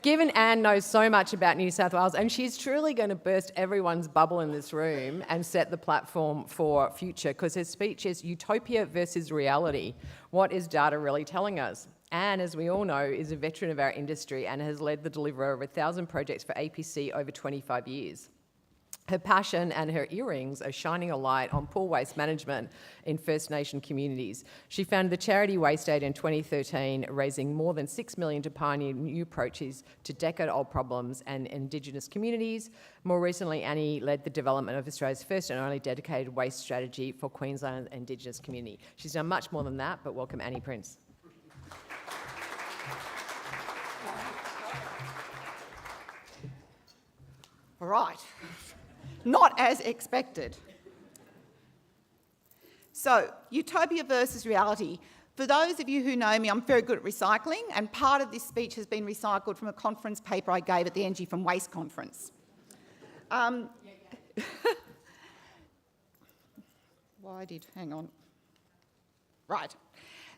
given Anne knows so much about New South Wales, and she's truly going to burst everyone's bubble in this room and set the platform for future, because her speech is Utopia versus reality. What is data really telling us? Anne, as we all know, is a veteran of our industry and has led the delivery of over 1,000 projects for APC over 25 years. Her passion and her earrings are shining a light on poor waste management in First Nation communities. She founded the charity Waste Aid in 2013, raising more than $6 million to pioneer new approaches to decade-old problems and Indigenous communities. More recently, Annie led the development of Australia's first and only dedicated waste strategy for Queensland Indigenous community. She's done much more than that, but welcome Annie Prince. All right. Not as expected. So, utopia versus reality. For those of you who know me, I'm very good at recycling, and part of this speech has been recycled from a conference paper I gave at the Energy from Waste conference. Hang on. Right.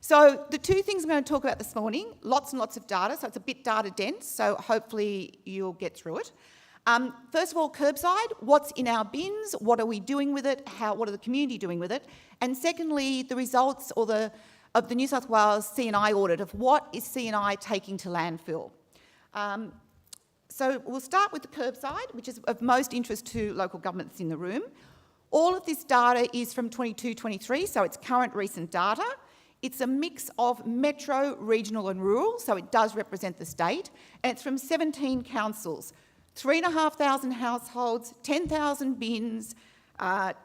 So the two things I'm going to talk about this morning, lots and lots of data, so it's a bit data dense, so hopefully you'll get through it. First of all, curbside, what's in our bins, what are we doing with it, what are the community doing with it? And secondly, the results of the New South Wales C&I audit of what is C&I taking to landfill. So we'll start with the curbside, which is of most interest to local governments in the room. All of this data is from 22-23, so it's current recent data. It's a mix of metro, regional and rural, so it does represent the state, and it's from 17 councils. 3,500 households, 10,000 bins,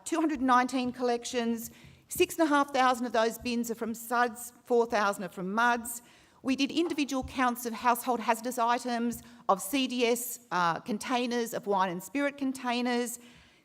219 collections, 6,500 of those bins are from SUDs, 4,000 are from MUDs. We did individual counts of household hazardous items, of CDS containers, of wine and spirit containers.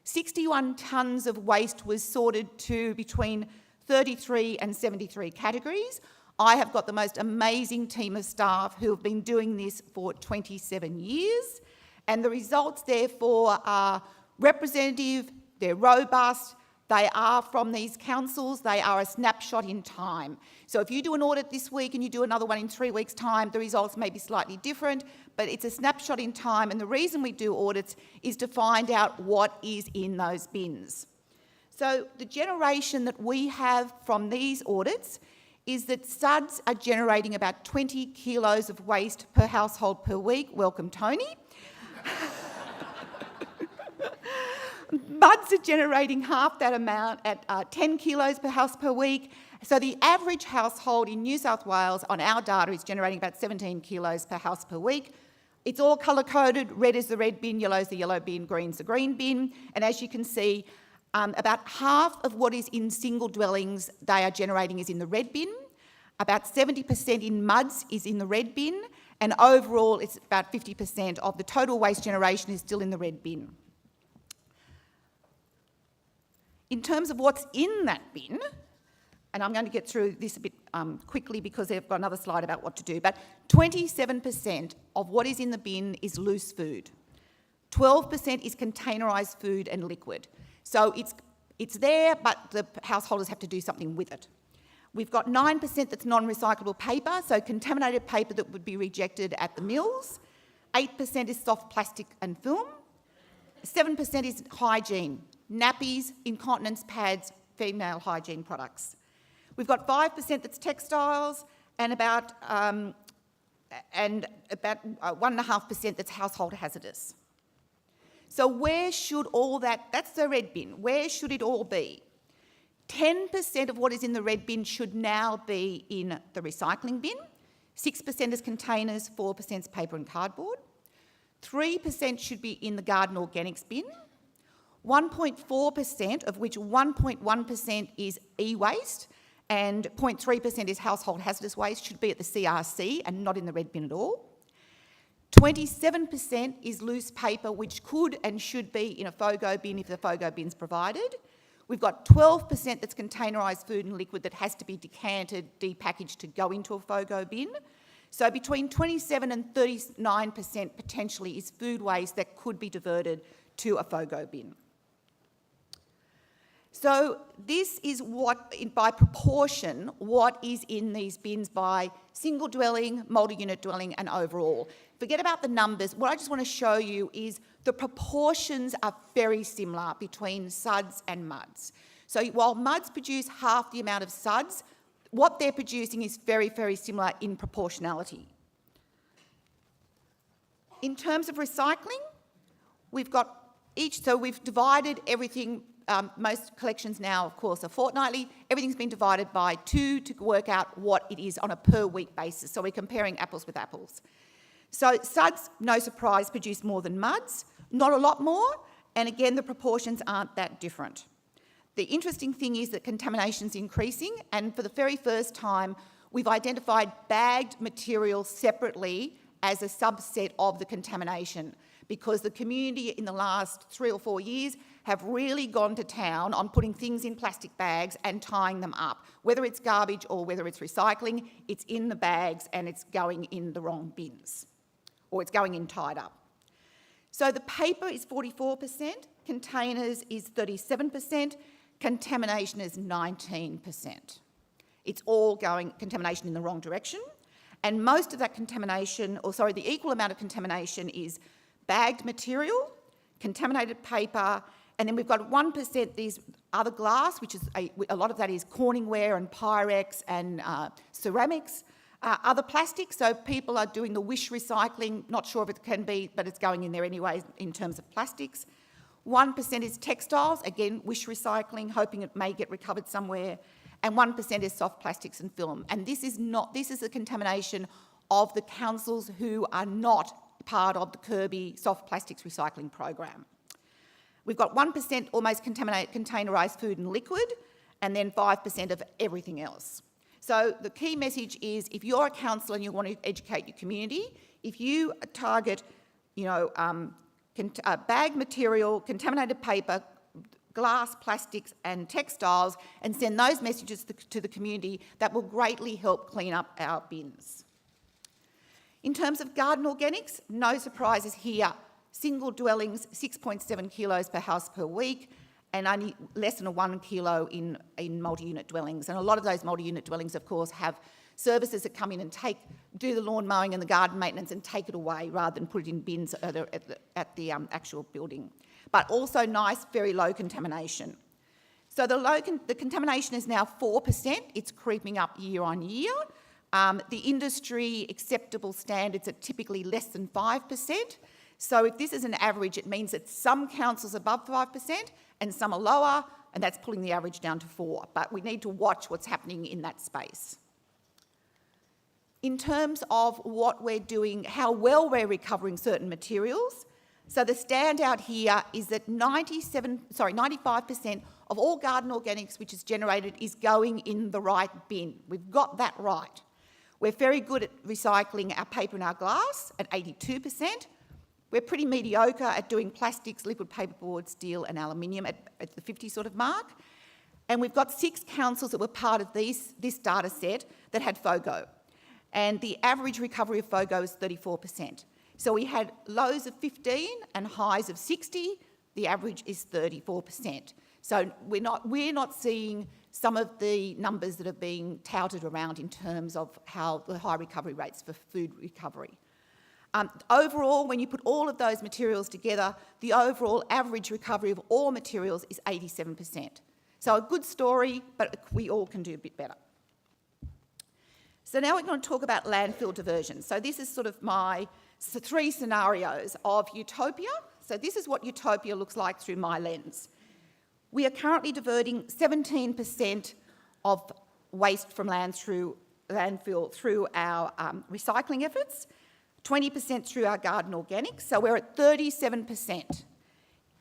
61 tonnes of waste was sorted to between 33 and 73 categories. I have got the most amazing team of staff who have been doing this for 27 years. And the results, therefore, are representative, they're robust, they are from these councils, they are a snapshot in time. So if you do an audit this week and you do another one in 3 weeks' time, the results may be slightly different, but it's a snapshot in time, and the reason we do audits is to find out what is in those bins. So the generation that we have from these audits is that SUDs are generating about 20 kilos of waste per household per week. Welcome, Tony. MUDs are generating half that amount at 10 kilos per house per week. So the average household in New South Wales on our data is generating about 17 kilos per house per week. It's all colour-coded. Red is the red bin, yellow is the yellow bin, green is the green bin. And as you can see, about half of what is in single dwellings they are generating is in the red bin. About 70% in MUDs is in the red bin. And overall, it's about 50% of the total waste generation is still in the red bin. In terms of what's in that bin, and I'm going to get through this a bit quickly because they've got another slide about what to do, but 27% of what is in the bin is loose food. 12% is containerised food and liquid. So it's there, but the householders have to do something with it. We've got 9% that's non-recyclable paper, so contaminated paper that would be rejected at the mills. 8% is soft plastic and film. 7% is hygiene, nappies, incontinence pads, female hygiene products. We've got 5% that's textiles and about 1.5% that's household hazardous. So where should all that's the red bin, where should it all be? 10% of what is in the red bin should now be in the recycling bin. 6% is containers, 4% is paper and cardboard. 3% should be in the garden organics bin. 1.4%, of which 1.1% is e-waste and 0.3% is household hazardous waste, should be at the CRC and not in the red bin at all. 27% is loose paper, which could and should be in a FOGO bin if the FOGO bin's provided. We've got 12% that's containerised food and liquid that has to be decanted, depackaged to go into a FOGO bin. So between 27 and 39% potentially is food waste that could be diverted to a FOGO bin. So this is by proportion, what is in these bins by single dwelling, multi-unit dwelling and overall. Forget about the numbers. What I just want to show you is the proportions are very similar between SUDs and MUDs. So while MUDs produce half the amount of SUDs, what they're producing is very, very similar in proportionality. In terms of recycling, we've divided everything. Most collections now, of course, are fortnightly. Everything's been divided by 2 to work out what it is on a per-week basis. So we're comparing apples with apples. So SUDs, no surprise, produce more than MUDs. Not a lot more, and again, the proportions aren't that different. The interesting thing is that contamination's increasing, and for the very first time, we've identified bagged material separately as a subset of the contamination, because the community in the last 3 or 4 years have really gone to town on putting things in plastic bags and tying them up. Whether it's garbage or whether it's recycling, it's in the bags and it's going in the wrong bins, or it's going in tied up. So the paper is 44%, containers is 37%, contamination is 19%. It's all contamination in the wrong direction, and most of that contamination, the equal amount of contamination is bagged material, contaminated paper, and then we've got 1% these other glass, which is a lot of that is Corningware and Pyrex and ceramics, other plastics. So people are doing the wish recycling, not sure if it can be, but it's going in there anyway in terms of plastics. 1% is textiles, again, wish recycling, hoping it may get recovered somewhere. And 1% is soft plastics and film. And this is a contamination of the councils who are not part of the Kirby soft plastics recycling program. We've got 1% almost containerised food and liquid, and then 5% of everything else. So the key message is, if you're a council and you want to educate your community, if you target, bag material, contaminated paper, glass, plastics and textiles, and send those messages to the community, that will greatly help clean up our bins. In terms of garden organics, no surprises here. Single dwellings, 6.7 kilos per house per week, and only less than 1 kilo in multi-unit dwellings. And a lot of those multi-unit dwellings, of course, have services that come in and do the lawn mowing and the garden maintenance and take it away rather than put it in bins at the actual building. But also nice, very low contamination. So the contamination is now 4%. It's creeping up year on year. The industry acceptable standards are typically less than 5%. So if this is an average, it means that some councils are above 5% and some are lower, and that's pulling the average down to 4%. But we need to watch what's happening in that space. In terms of what we're doing, how well we're recovering certain materials, so the standout here is that 95% of all garden organics which is generated is going in the right bin. We've got that right. We're very good at recycling our paper and our glass at 82%. We're pretty mediocre at doing plastics, liquid paperboard, steel and aluminium at the 50 sort of mark. And we've got 6 councils that were part of this data set that had FOGO. And the average recovery of FOGO is 34%. So we had lows of 15 and highs of 60. The average is 34%. So we're not seeing some of the numbers that are being touted around in terms of how the high recovery rates for food recovery. Overall, when you put all of those materials together, the overall average recovery of all materials is 87%. So a good story, but we all can do a bit better. So now we're going to talk about landfill diversion. So this is sort of my 3 scenarios of Utopia. So this is what Utopia looks like through my lens. We are currently diverting 17% of waste from landfill through our recycling efforts, 20% through our garden organics, so we're at 37%.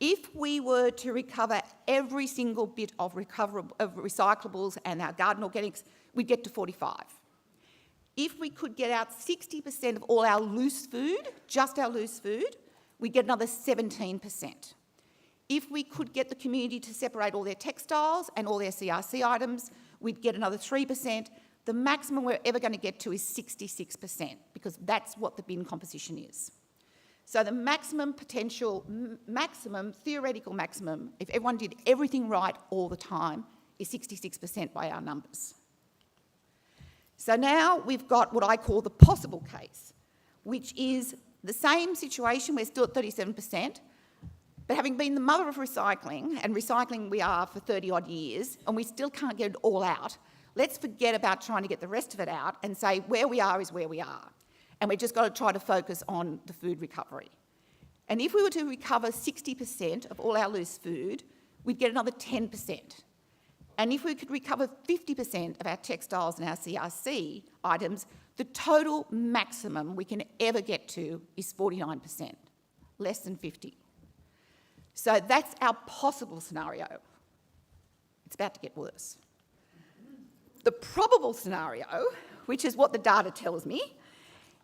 If we were to recover every single bit of recyclables and our garden organics, we'd get to 45. If we could get out 60% of all our loose food, just our loose food, we'd get another 17%. If we could get the community to separate all their textiles and all their CRC items, we'd get another 3%. The maximum we're ever going to get to is 66%, because that's what the bin composition is. So the maximum potential, theoretical maximum, if everyone did everything right all the time, is 66% by our numbers. So now we've got what I call the possible case, which is the same situation, we're still at 37%, but having been the mother of recycling, and recycling we are for 30 odd years, and we still can't get it all out, let's forget about trying to get the rest of it out and say where we are is where we are. And we've just got to try to focus on the food recovery. And if we were to recover 60% of all our loose food, we'd get another 10%. And if we could recover 50% of our textiles and our CRC items, the total maximum we can ever get to is 49%, less than 50. So that's our possible scenario. It's about to get worse. The probable scenario, which is what the data tells me,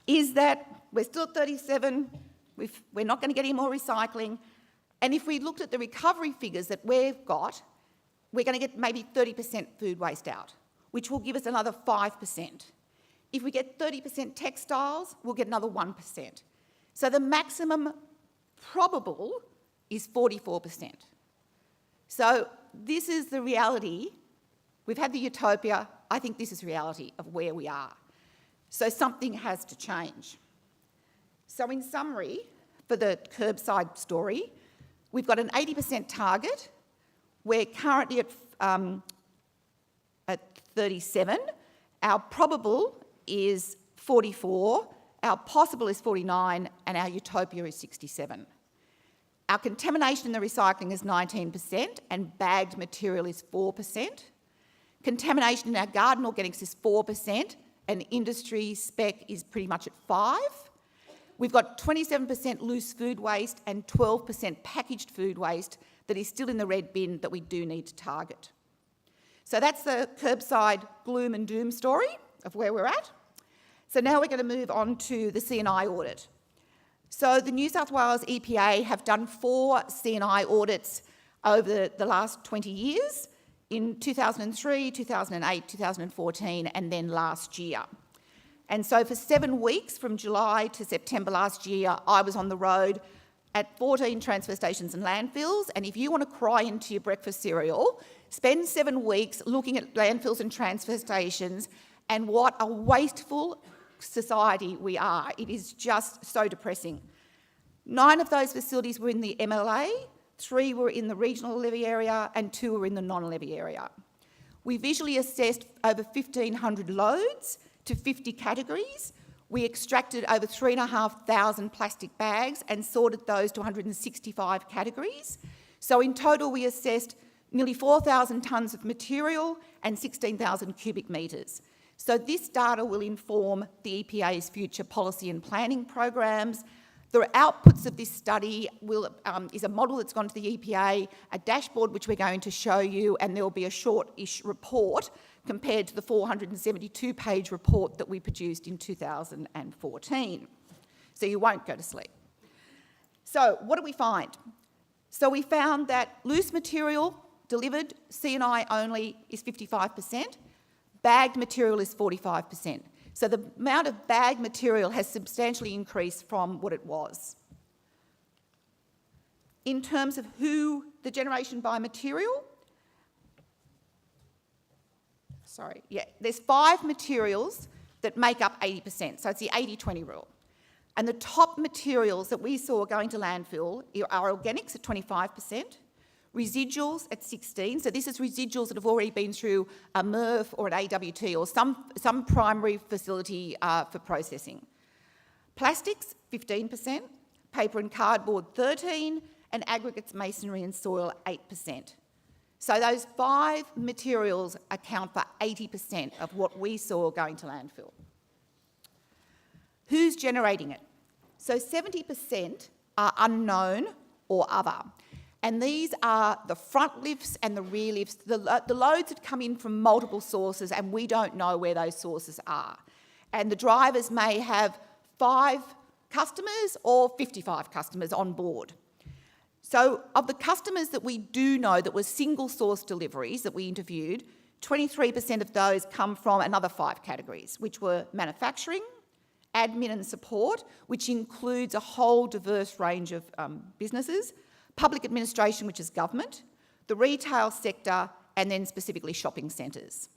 is that we're still at 37, we're not going to get any more recycling, and if we looked at the recovery figures that we've got, we're going to get maybe 30% food waste out, which will give us another 5%. If we get 30% textiles, we'll get another 1%. So the maximum probable is 44%. So this is the reality. We've had the utopia. I think this is reality of where we are. So something has to change. So in summary, for the curbside story, we've got an 80% target. We're currently at 37. Our probable is 44. Our possible is 49, and our utopia is 67. Our contamination in the recycling is 19%, and bagged material is 4%. Contamination in our garden organics is 4%, and industry spec is pretty much at 5%. We've got 27% loose food waste and 12% packaged food waste that is still in the red bin that we do need to target. So that's the curbside gloom and doom story of where we're at. So now we're going to move on to the C&I audit. So the New South Wales EPA have done 4 C&I audits over the last 20 years, in 2003, 2008, 2014, and then last year. And so for 7 weeks, from July to September last year, I was on the road at 14 transfer stations and landfills, and if you want to cry into your breakfast cereal, spend 7 weeks looking at landfills and transfer stations, and what a wasteful society we are. It is just so depressing. 9 of those facilities were in the MLA, 3 were in the regional levy area, and 2 were in the non-levy area. We visually assessed over 1,500 loads to 50 categories. We extracted over 3,500 plastic bags and sorted those to 165 categories. So in total, we assessed nearly 4,000 tonnes of material and 16,000 cubic metres. So this data will inform the EPA's future policy and planning programs. The outputs of this study is a model that's gone to the EPA, a dashboard which we're going to show you, and there will be a short-ish report compared to the 472-page report that we produced in 2014. So you won't go to sleep. So what did we find? So we found that loose material delivered, C&I only, is 55%. Bagged material is 45%. So the amount of bagged material has substantially increased from what it was. In terms of the generation by material, there's 5 materials that make up 80%, so it's the 80-20 rule. And the top materials that we saw going to landfill are organics at 25%, residuals at 16%, so this is residuals that have already been through a MRF or an AWT or some primary facility for processing. Plastics, 15%, paper and cardboard, 13%, and aggregates, masonry and soil, 8%. So those 5 materials account for 80% of what we saw going to landfill. Who's generating it? So 70% are unknown or other. And these are the front lifts and the rear lifts, the loads that come in from multiple sources, and we don't know where those sources are. And the drivers may have 5 customers or 55 customers on board. So of the customers that we do know that were single source deliveries that we interviewed, 23% of those come from another 5 categories, which were manufacturing, admin and support, which includes a whole diverse range of businesses, public administration, which is government, the retail sector, and then specifically shopping centres.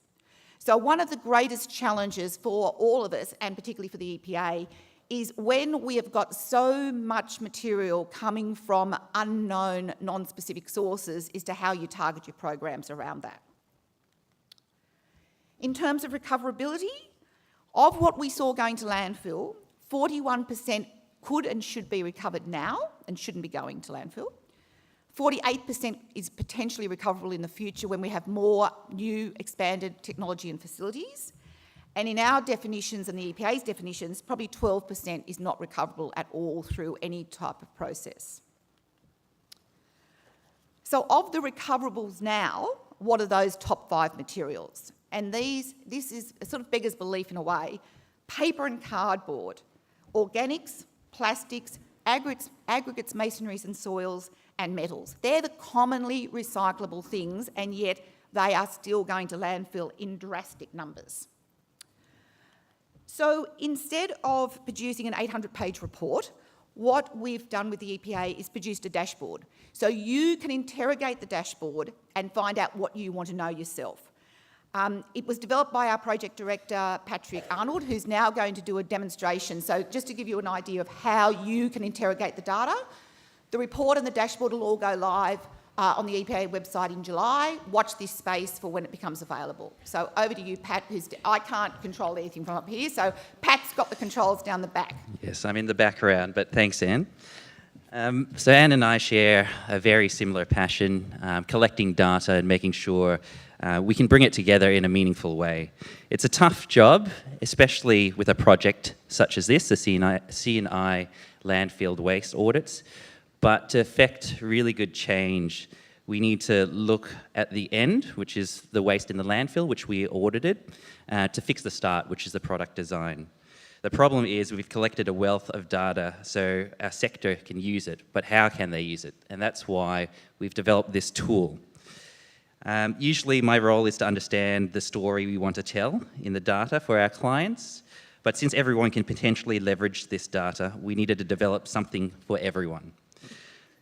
So one of the greatest challenges for all of us, and particularly for the EPA, is when we have got so much material coming from unknown, non-specific sources, as to how you target your programs around that. In terms of recoverability, of what we saw going to landfill, 41% could and should be recovered now and shouldn't be going to landfill. 48% is potentially recoverable in the future when we have more new expanded technology and facilities. And in our definitions and the EPA's definitions, probably 12% is not recoverable at all through any type of process. So of the recoverables now, what are those top 5 materials? And this is sort of beggars belief in a way. Paper and cardboard, organics, plastics, aggregates, masonries and soils, and metals. They're the commonly recyclable things, and yet they are still going to landfill in drastic numbers. So instead of producing an 800-page report, what we've done with the EPA is produced a dashboard. So you can interrogate the dashboard and find out what you want to know yourself. It was developed by our project director, Patrick Arnold, who's now going to do a demonstration. So just to give you an idea of how you can interrogate the data, the report and the dashboard will all go live on the EPA website in July. Watch this space for when it becomes available. So over to you, Pat, I can't control anything from up here, so Pat's got the controls down the back. Yes, I'm in the background, but thanks, Anne. So Anne and I share a very similar passion, collecting data and making sure we can bring it together in a meaningful way. It's a tough job, especially with a project such as this, the C&I landfill waste audits. But to effect really good change, we need to look at the end, which is the waste in the landfill, which we audited, to fix the start, which is the product design. The problem is we've collected a wealth of data so our sector can use it, but how can they use it? And that's why we've developed this tool. Usually my role is to understand the story we want to tell in the data for our clients, but since everyone can potentially leverage this data, we needed to develop something for everyone.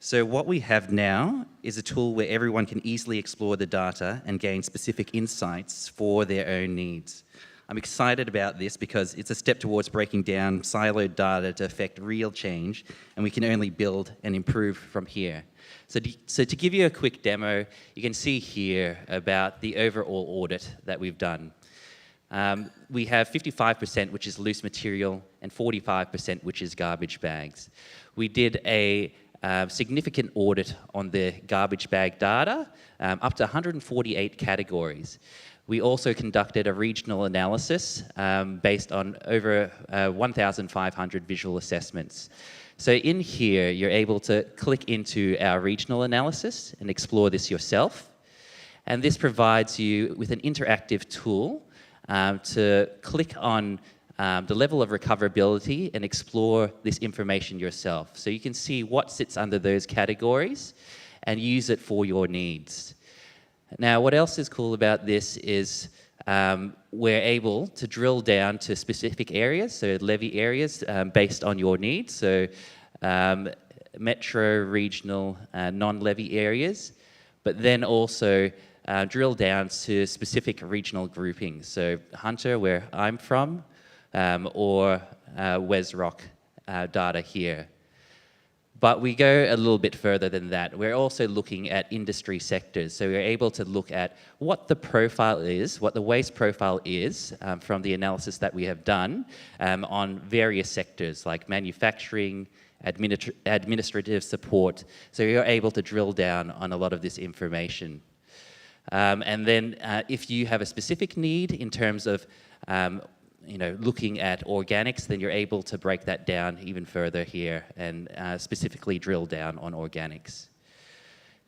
So what we have now is a tool where everyone can easily explore the data and gain specific insights for their own needs. I'm excited about this because it's a step towards breaking down siloed data to affect real change, and we can only build and improve from here. So to give you a quick demo, you can see here about the overall audit that we've done. We have 55%, which is loose material, and 45%, which is garbage bags. We did a significant audit on the garbage bag data, up to 148 categories. We also conducted a regional analysis based on over 1,500 visual assessments. So in here, you're able to click into our regional analysis and explore this yourself. And this provides you with an interactive tool to click on the level of recoverability and explore this information yourself. So you can see what sits under those categories and use it for your needs. Now, what else is cool about this is we're able to drill down to specific areas, so levy areas based on your needs. So metro, regional, non-levy areas, but then also drill down to specific regional groupings. So Hunter, where I'm from, or Wesrock data here. But we go a little bit further than that. We're also looking at industry sectors. So we're able to look at what the profile is, what the waste profile is from the analysis that we have done on various sectors like manufacturing, administrative support. So you're able to drill down on a lot of this information. And then if you have a specific need in terms of looking at organics, then you're able to break that down even further here and specifically drill down on organics.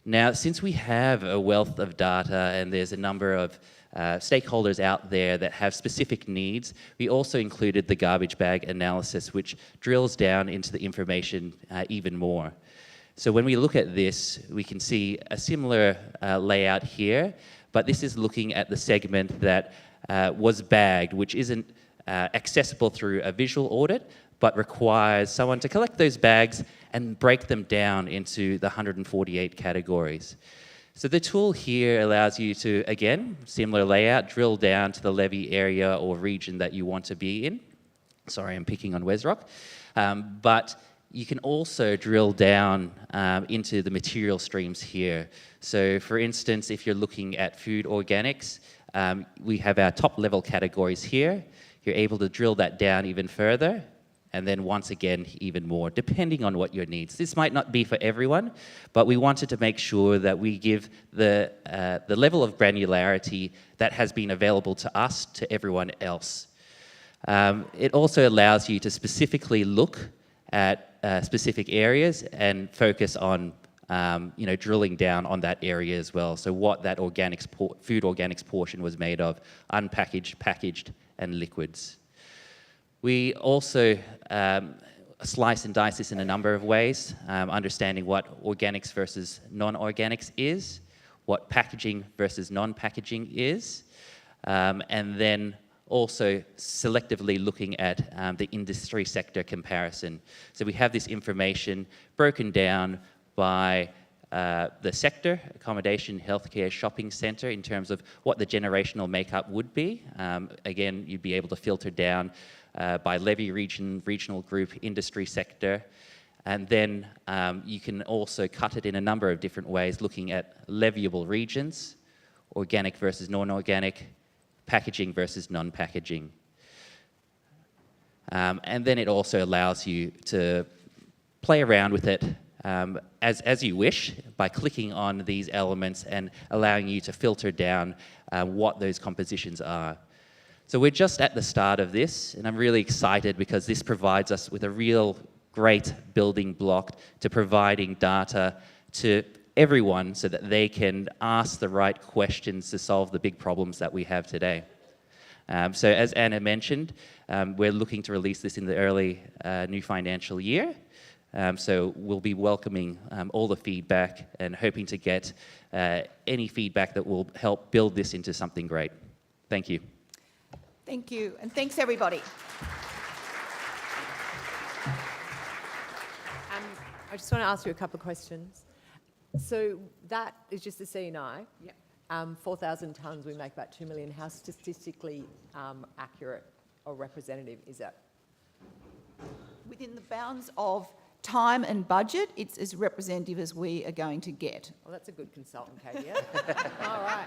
Now, since we have a wealth of data and there's a number of stakeholders out there that have specific needs, we also included the garbage bag analysis, which drills down into the information even more. So when we look at this, we can see a similar layout here, but this is looking at the segment that was bagged, which isn't accessible through a visual audit, but requires someone to collect those bags and break them down into the 148 categories. So the tool here allows you to, again, similar layout, drill down to the levy area or region that you want to be in. Sorry, I'm picking on Wesrock. But you can also drill down into the material streams here. So for instance, if you're looking at food organics, we have our top level categories here. You're able to drill that down even further, and then once again, even more, depending on what your needs. This might not be for everyone, but we wanted to make sure that we give the level of granularity that has been available to us to everyone else. It also allows you to specifically look at specific areas and focus on drilling down on that area as well. So what that food organics portion was made of, unpackaged, packaged, and liquids. We also slice and dice this in a number of ways, understanding what organics versus non-organics is, what packaging versus non-packaging is, and then also selectively looking at the industry sector comparison. So we have this information broken down by the sector, accommodation, healthcare, shopping centre, in terms of what the generational makeup would be. Again, you'd be able to filter down by levy region, regional group, industry sector. And then you can also cut it in a number of different ways, looking at leviable regions, organic versus non-organic, packaging versus non-packaging. And then it also allows you to play around with it as you wish by clicking on these elements and allowing you to filter down what those compositions are. So we're just at the start of this, and I'm really excited because this provides us with a real great building block to providing data to everyone so that they can ask the right questions to solve the big problems that we have today. So as Anna mentioned, we're looking to release this in the early new financial year. So we'll be welcoming all the feedback and hoping to get any feedback that will help build this into something great. Thank you. Thank you, and thanks everybody. I just want to ask you a couple of questions. So that is just the C&I. Yep. 4,000 tonnes, we make about 2 million. How statistically accurate or representative is that? Within the bounds of time and budget, it's as representative as we are going to get. Well, that's a good consultant, Katie. All right.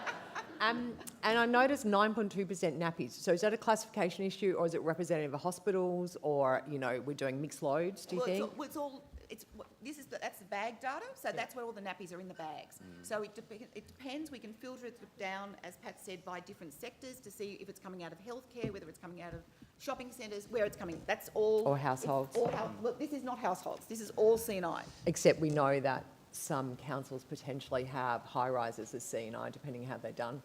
And I noticed 9.2% nappies. So is that a classification issue, or is it representative of hospitals, or we're doing mixed loads? Do you think? That's the bag data. So that's where all the nappies are in the bags. So it depends. We can filter it down, as Pat said, by different sectors to see if it's coming out of healthcare, whether it's coming out of shopping centres, where it's coming. That's all. Or households. Well, this is not households. This is all C&I. Except we know that some councils potentially have high rises as C&I, depending how they're done.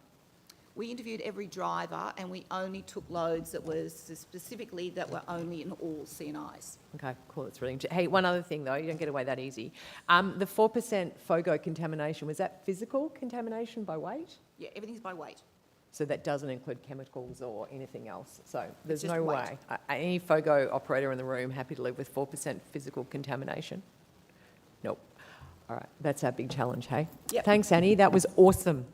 We interviewed every driver, and we only took loads that were specifically only in all C&Is. Okay, cool. That's really interesting. Hey, one other thing though, you don't get away that easy. The 4% FOGO contamination, was that physical contamination by weight? Yeah, everything's by weight. So that doesn't include chemicals or anything else. So there's just no weight. way. Any FOGO operator in the room happy to live with 4% physical contamination? Nope. All right, that's our big challenge, hey? Yep. Thanks, Annie. That was awesome.